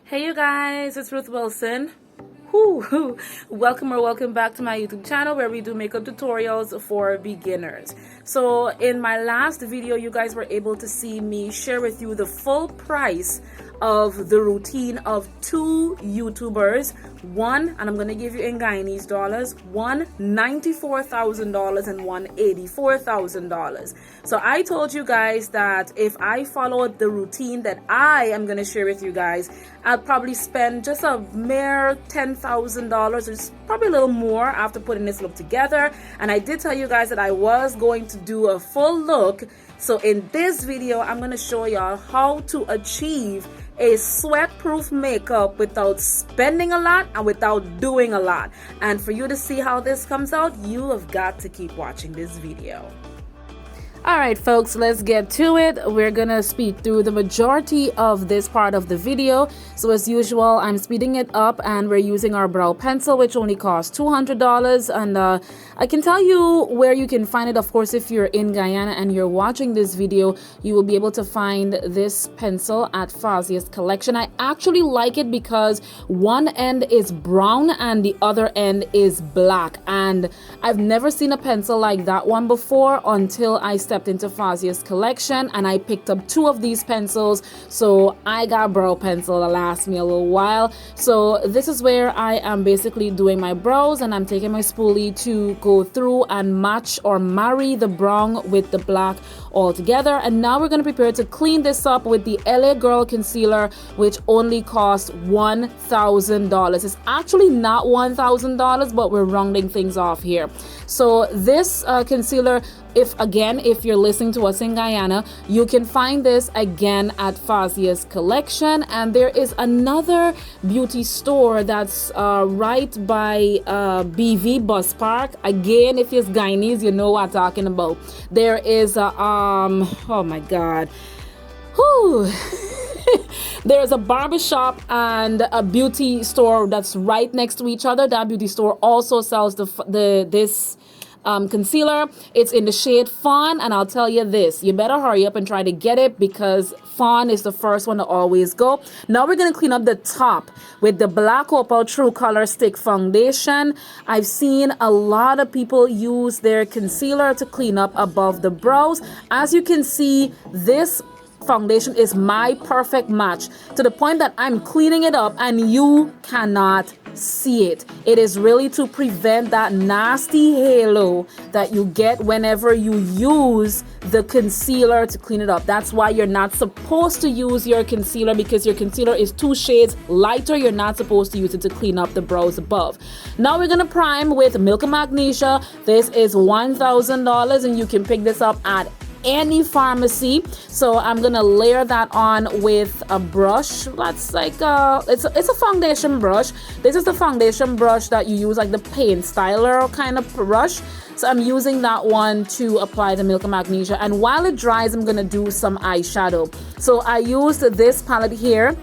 Hey you guys, it's Ruth Wilson. Welcome back to my YouTube channel where we do makeup tutorials for beginners. So in my last video, you guys were able to see me share with you the full price of the routine of two YouTubers. One, and I'm going to give you in Guyanese dollars, one $94,000 and one $84,000. So I told you guys that if I followed the routine that I am going to share with you guys, I'll probably spend just a mere $10,000, or just probably a little more after putting this look together. And I did tell you guys that I was going to do a full look. So in this video, I'm going to show y'all how to achieve a sweat-proof makeup without spending a lot and without doing a lot. And for you to see how this comes out, you have got to keep watching this video. All right, folks, let's get to it. We're gonna speed through the majority of this part of the video. So as usual, I'm speeding it up and we're using our brow pencil, which only costs $200. And I can tell you where you can find it. Of course, if you're in Guyana and you're watching this video, you will be able to find this pencil at Fazia's collection. I actually like it because one end is brown and the other end is black. And I've never seen a pencil like that one before until I stepped into Fazia's collection and I picked up two of these pencils. So I got brow pencil to last me a little while. So this is where I am basically doing my brows, and I'm taking my spoolie to go through and match or marry the brown with the black all together. And now we're going to prepare to clean this up with the LA Girl concealer, which only costs $1,000. It's actually not $1,000, but we're rounding things off here. So this concealer, if you're listening to us in Guyana, you can find this again at Fazia's collection. And there is another beauty store that's right by BV Bus Park. Again, if you're Guyanese, you know what I'm talking about. There is a oh my god, there's a barbershop and a beauty store that's right next to each other. That beauty store also sells this concealer. It's in the shade Fawn, and I'll tell you this, you better hurry up and try to get it because Fawn is the first one to always go. Now we're going to clean up the top with the Black Opal True Color Stick Foundation. I've seen a lot of people use their concealer to clean up above the brows. As you can see, this foundation is my perfect match, to the point that I'm cleaning it up and you cannot see it. It is really to prevent that nasty halo that you get whenever you use the concealer to clean it up. That's why you're not supposed to use your concealer, because your concealer is 2 shades lighter. You're not supposed to use it to clean up the brows above. Now we're gonna prime with Milk and Magnesia. This is $1,000 and you can pick this up at any pharmacy. So I'm gonna layer that on with a brush that's like it's a foundation brush. This is the foundation brush that you use, like the paint styler kind of brush. So I'm using that one to apply the Milk and Magnesia, and while it dries, I'm gonna do some eyeshadow. So I used this palette here.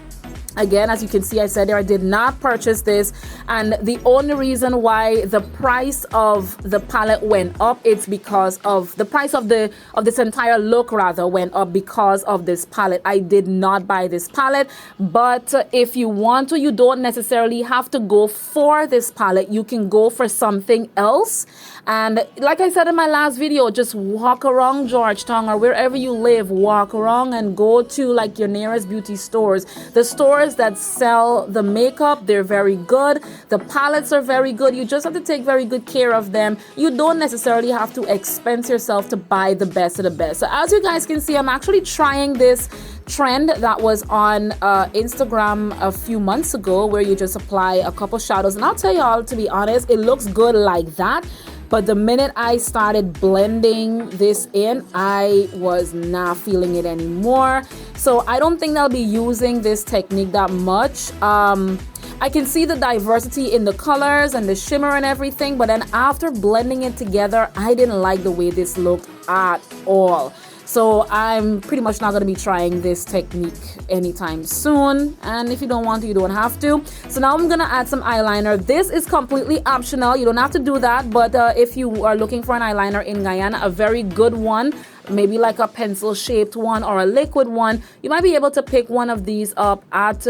Again, as you can see, I said there I did not purchase this, and the only reason why the price of the palette went up, it's because of the price of this entire look rather went up because of this palette. I did not buy this palette, but if you want to, you don't necessarily have to go for this palette. You can go for something else. And like I said in my last video, just walk around Georgetown or wherever you live, walk around and go to like your nearest beauty stores. The stores that sell the makeup, they're very good. The palettes are very good. You just have to take very good care of them. You don't necessarily have to expense yourself to buy the best of the best. So as you guys can see, I'm actually trying this trend that was on Instagram a few months ago, where you just apply a couple shadows. And I'll tell y'all, to be honest, it looks good like that. But the minute I started blending this in, I was not feeling it anymore. So I don't think I'll be using this technique that much. I can see the diversity in the colors and the shimmer and everything, but then after blending it together, I didn't like the way this looked at all. So I'm pretty much not going to be trying this technique anytime soon. And if you don't want to, you don't have to. So now I'm going to add some eyeliner. This is completely optional. You don't have to do that. But if you are looking for an eyeliner in Guyana, a very good one, maybe like a pencil shaped one or a liquid one, you might be able to pick one of these up at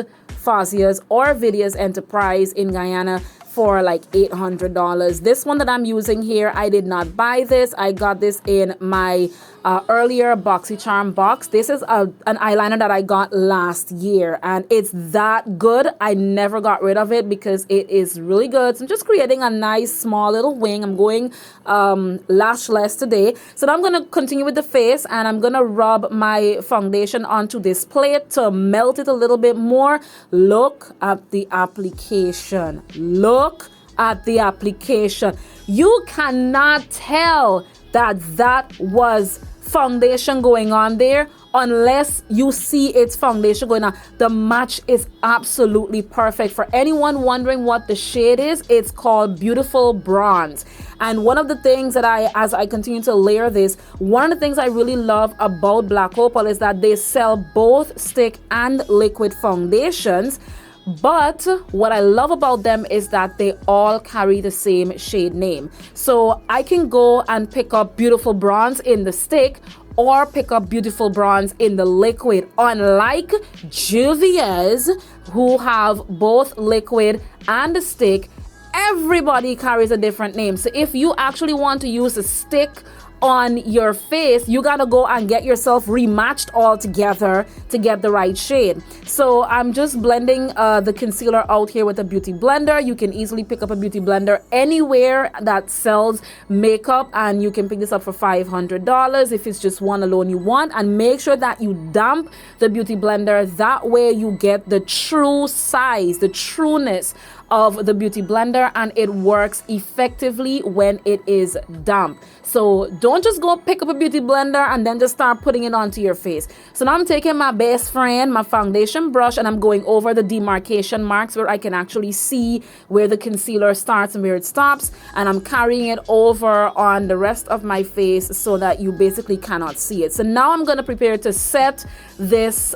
Fazia's or Vidia's Enterprise in Guyana for like $800. This one that I'm using here, I did not buy this. I got this in my earlier BoxyCharm box. This is an eyeliner that I got last year, and it's that good. I never got rid of it because it is really good. So I'm just creating a nice small little wing. I'm going lashless today. So now I'm going to continue with the face, and I'm going to rub my foundation onto this plate to melt it a little bit more. Look at the application. Look at the application. You cannot tell that that was foundation going on there unless you see its foundation going on. The match is absolutely perfect. For anyone wondering what the shade is, it's called Beautiful Bronze. And one of the things that as I continue to layer this, one of the things I really love about Black Opal is that they sell both stick and liquid foundations. But what I love about them is that they all carry the same shade name. So I can go and pick up Beautiful Bronze in the stick or pick up Beautiful Bronze in the liquid. Unlike Juvia's, who have both liquid and the stick, everybody carries a different name. So if you actually want to use a stick on your face, you gotta go and get yourself rematched all together to get the right shade. So I'm just blending the concealer out here with a beauty blender. You can easily pick up a beauty blender anywhere that sells makeup, and you can pick this up for $500 if it's just one alone you want. And make sure that you damp the beauty blender. That way you get the true size, the trueness of the beauty blender, and it works effectively when it is damp. So don't just go pick up a beauty blender and then just start putting it onto your face. So now I'm taking my best friend, my foundation brush, and I'm going over the demarcation marks where I can actually see where the concealer starts and where it stops, and I'm carrying it over on the rest of my face so that you basically cannot see it. So now I'm going to prepare to set this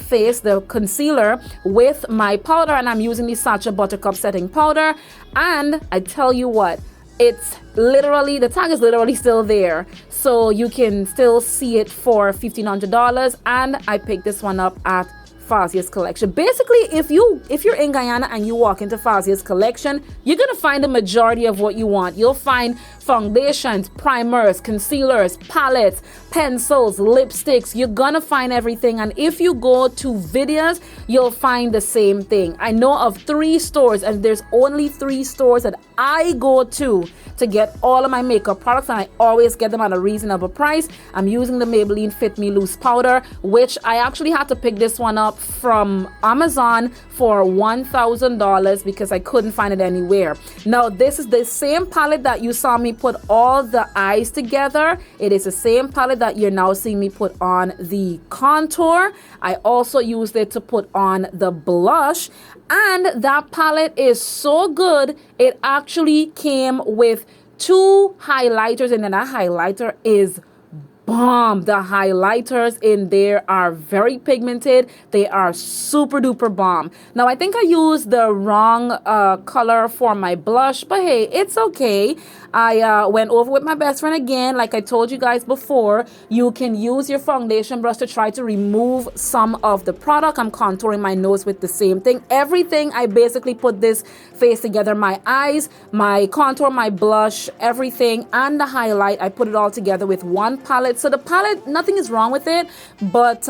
face, the concealer, with my powder, and I'm using the Sacha Buttercup setting powder. And I tell you what, it's literally, the tag is literally still there, so you can still see it for $1,500. And I picked this one up at Fazia's collection. Basically, if you're in Guyana and you walk into Fazia's collection, you're gonna find the majority of what you want. You'll find foundations, primers, concealers, palettes, pencils, lipsticks. You're gonna find everything. And if you go to Vidia's, you'll find the same thing. I know of 3 stores, and there's only 3 stores that I go to get all of my makeup products, and I always get them at a reasonable price. I'm using the Maybelline Fit Me Loose powder, which I actually had to pick this one up from Amazon for $1,000 because I couldn't find it anywhere. Now, this is the same palette that you saw me put all the eyes together. It is the same palette that you're now seeing me put on the contour. I also used it to put on the blush, and that palette is so good. It actually came with 2 highlighters, and then that highlighter is bomb. The highlighters in there are very pigmented. They are super duper bomb. Now, I think I used the wrong color for my blush, but hey, it's okay. I went over with my best friend again. Like I told you guys before, you can use your foundation brush to try to remove some of the product. I'm contouring my nose with the same thing. Everything, I basically put this face together. My eyes, my contour, my blush, everything, and the highlight, I put it all together with one palette. So the palette, nothing is wrong with it, but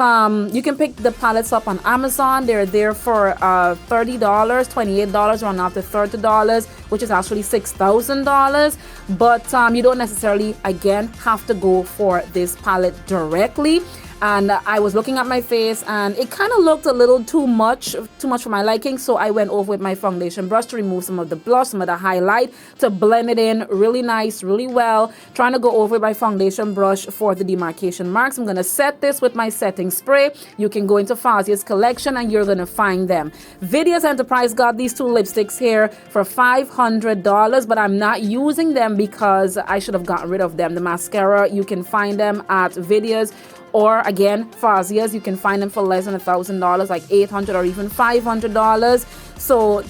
you can pick the palettes up on Amazon. They're there for $30, $28, around after $30, which is actually $6,000. But you don't necessarily, again, have to go for this palette directly. And I was looking at my face, and it kind of looked a little too much for my liking, so I went over with my foundation brush to remove some of the blush, some of the highlight, to blend it in really nice, really well. Trying to go over with my foundation brush for the demarcation marks. I'm going to set this with my setting spray. You can go into Fazia's collection and you're going to find them. Vidia's Enterprise got these 2 lipsticks here for $500, but I'm not using them because I should have gotten rid of them. The mascara, you can find them at Vidia's, or again, Fazia's. You can find them for less than $1,000, like $800 or even $500. So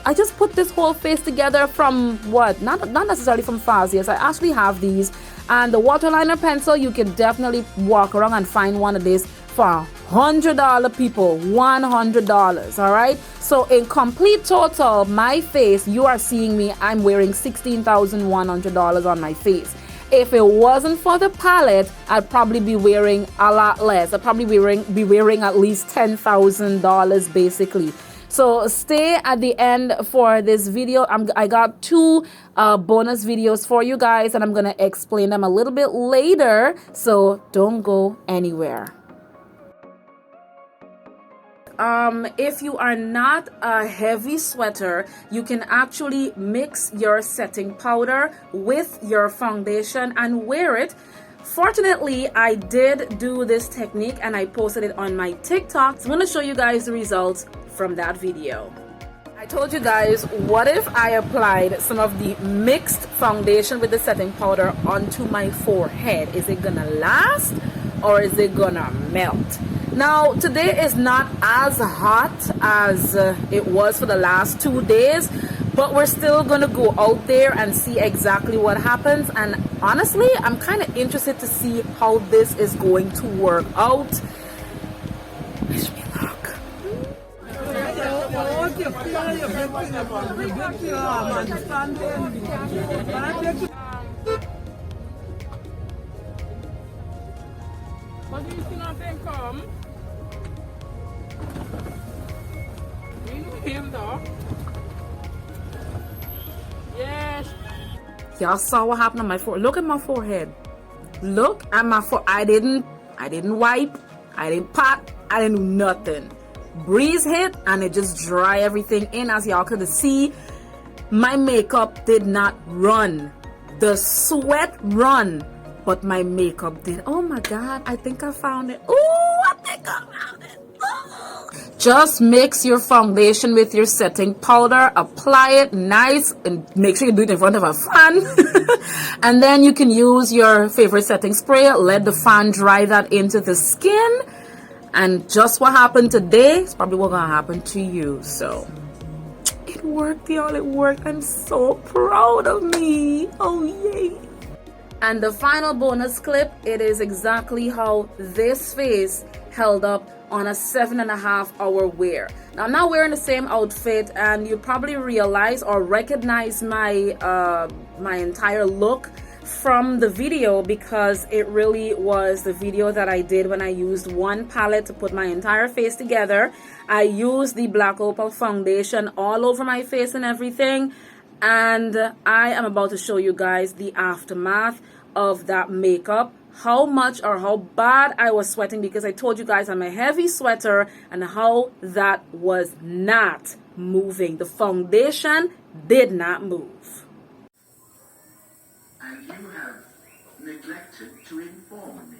I just put this whole face together from what? Not necessarily from Fazia's. I actually have these. And the waterliner pencil, you can definitely walk around and find one of these for $100, people, $100. All right, so in complete total, my face, you are seeing me, I'm wearing $16,100 on my face. If it wasn't for the palette, I'd probably be wearing a lot less. I'd probably be wearing at least $10,000 basically. So stay at the end for this video. I got two bonus videos for you guys, and I'm gonna explain them a little bit later, so don't go anywhere. If you are not a heavy sweater, you can actually mix your setting powder with your foundation and wear it. Fortunately, I did do this technique and I posted it on my TikTok. So I'm going to show you guys the results from that video. I told you guys, what if I applied some of the mixed foundation with the setting powder onto my forehead? Is it gonna last or is it gonna melt? Now, today is not as hot as it was for the last 2 days, but we're still gonna go out there and see exactly what happens. And honestly, I'm kind of interested to see how this is going to work out. Wish me luck. But you see nothing come. You know him though. Yes. Y'all saw what happened on my forehead. Look at my forehead. Look at my forehead. I didn't wipe. I didn't pat. I didn't do nothing. Breeze hit and it just dry everything in. As y'all could see, my makeup did not run. The sweat run, but my makeup did. Oh my God, I think I found it. Oh, I think I found it. Oh. Just mix your foundation with your setting powder, apply it nice, and make sure you do it in front of a fan. And then you can use your favorite setting spray, let the fan dry that into the skin. And just what happened today is probably what's gonna happen to you. So it worked, y'all. It worked. I'm so proud of me. Oh yay. And the final bonus clip, it is exactly how this face held up on a 7.5 hour wear. Now I'm not wearing the same outfit, and you probably realize or recognize my my entire look from the video, because it really was the video that I did when I used one palette to put my entire face together. I used the Black Opal foundation all over my face and everything, and I am about to show you guys the aftermath of that makeup, how much or how bad I was sweating, because I told you guys I'm a heavy sweater, and how that was not moving. The foundation did not move. And you have neglected to inform me.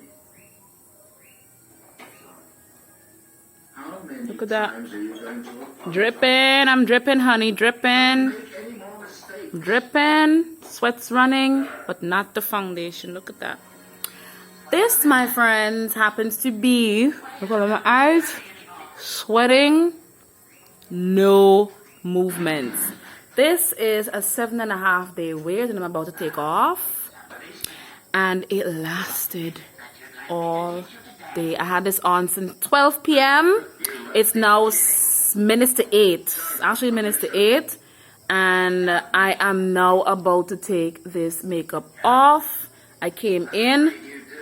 How many Look at that. times are you going to apologize? Dripping, I'm dripping, honey, dripping. Make any more mistakes? Dripping, sweat's running, but not the foundation. Look at that. This, my friends, happens to be, look at my eyes, sweating, no movements. This is a 7.5 day wear that I'm about to take off, and it lasted all day. I had this on since 12 p.m. It's now minutes to 8, actually minutes to 8, and I am now about to take this makeup off. I came in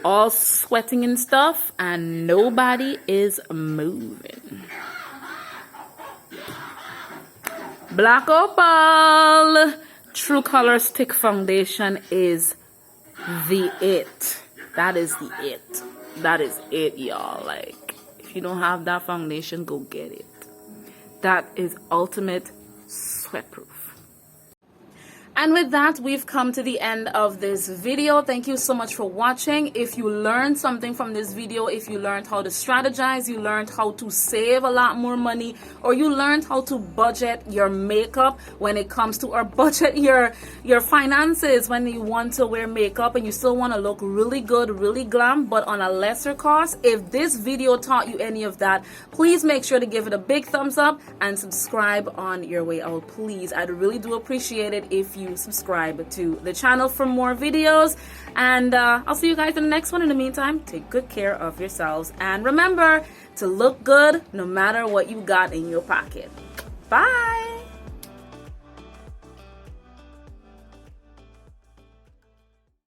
all sweating and stuff, and nobody is moving. Black Opal True Color Stick Foundation is the it. That is the it. That is it, y'all. Like, if you don't have that foundation, go get it. That is ultimate sweat proof. And with that, we've come to the end of this video. Thank you so much for watching. If you learned something from this video, if you learned how to strategize, you learned how to save a lot more money, or you learned how to budget your makeup when it comes to, or budget your finances when you want to wear makeup and you still want to look really good, really glam, but on a lesser cost. If this video taught you any of that, please make sure to give it a big thumbs up and subscribe on your way out, please. I'd really do appreciate it if you you subscribe to the channel for more videos. And I'll see you guys in the next one. In the meantime, take good care of yourselves. And remember to look good no matter what you got in your pocket. Bye.